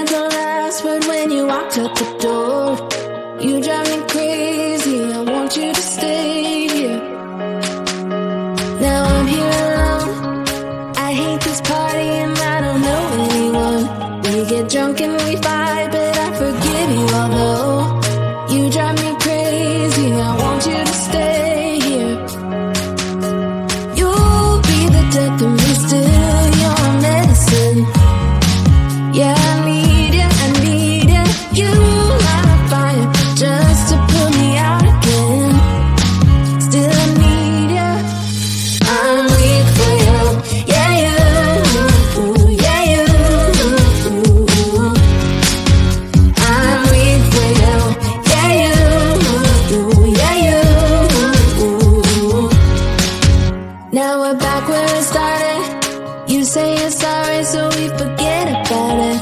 meant the last word when you walked out the door. You drive me crazy, I want you to stay here. Now I'm here alone, I hate this party and I don't know anyone. We get drunk and we fight, but I forgive you although you drive me crazy, I want you to stay here. You'll be the death of me still, you're medicine. Yeah, I need ya, I need ya. You light a fire just to put me out again. Still I need ya. I'm weak for you, yeah you, yeah you. I'm weak for you, yeah you, yeah you. Now we're back where it started. You say you're sorry, so we forget about it.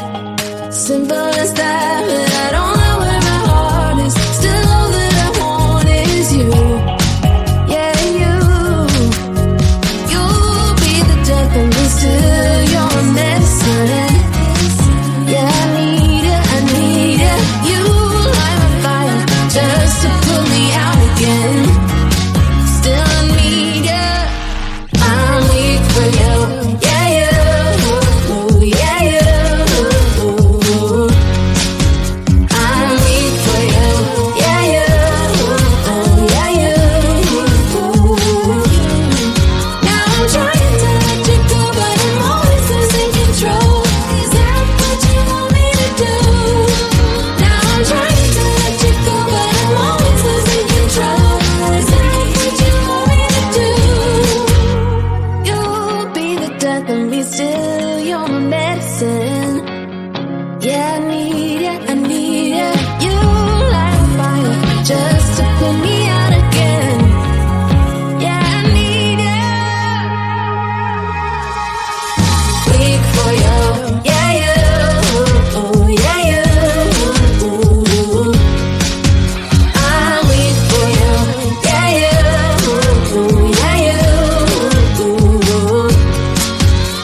Simple as that, but I don't know where my heart is. Still all that I want is you. Yeah, you. You'll be the death of me still. You're medicine. Yeah, I need it, I need it. You light my fire just to put me out again. Still I need ya. I'm weak for you. Yeah, you. Yeah, you. I'm weak for you. Yeah, you. Yeah, you. Now I'm trying to let you go, but I'm always losing control. Is that what you want me to do? Now I'm trying to let you go, but I'm always losing control. Is that what you want me to do? You'll be the death of me still, you're my medicine. Yeah, I need ya, I need ya. You light a fire just to put me out again. Yeah, I need ya. Weak for you, yeah you, yeah you. I'm weak for you, yeah you, yeah you.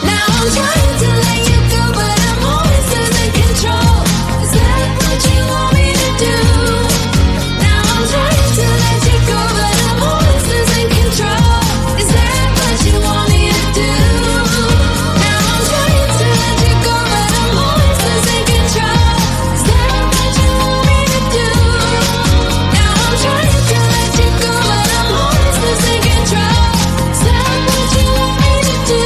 Now I'm trying to let you go, but I'm always losing control. Is that what you want me to do? Now I'm trying to let you go, but I'm always losing control. Is that what you want me to do? Now I'm trying to let you go, but I'm always losing control. Is that what you want me to do? Now I'm trying to let you go, but I'm always losing control. Is that what you want me to do?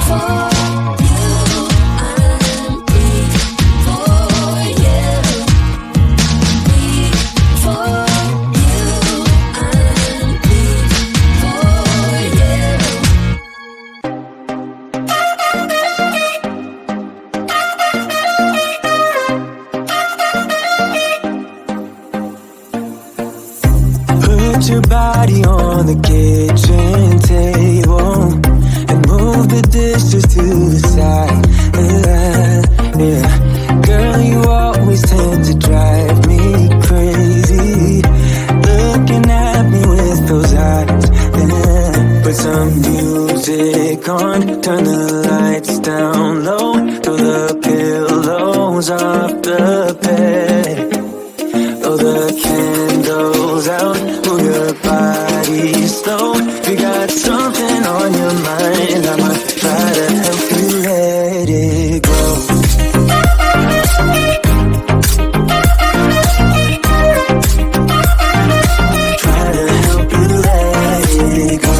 For you, I'm weak for you. Weak for you, I'm weak Put your body on the kitchen table and move the dishes to the side. Yeah. Girl, you always tend to drive me crazy, looking at me with those eyes. Yeah. Put some music on, turn the lights down low, throw the pillows off the bed. Throw the candles out, move your body slow. If you got something on your mind, I might try to help you let it go. Try to help you let it go.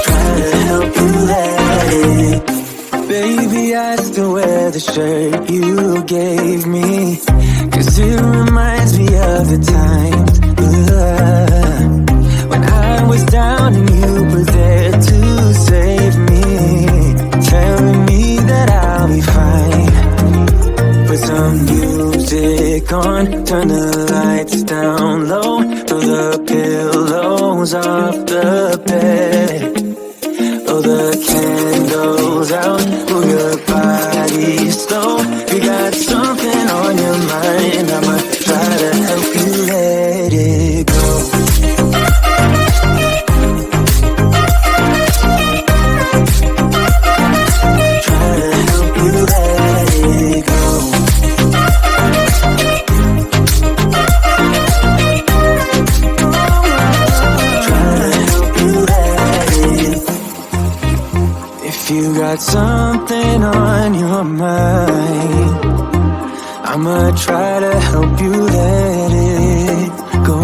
Try to help you let it go. Baby, I still wear the shirt you gave me, 'cause it reminds me of the times when I was down and you were there to save me, telling me that I'll be fine. Put some music on, turn the lights down low, throw the pillows off the bed. Throw the candles out, move your body slow. If you got something on your mind, I might try to help you let it go. got something on your mind. I'ma try to help you let it go.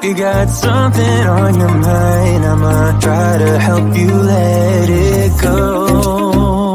You got something on your mind. I'ma try to help you let it go.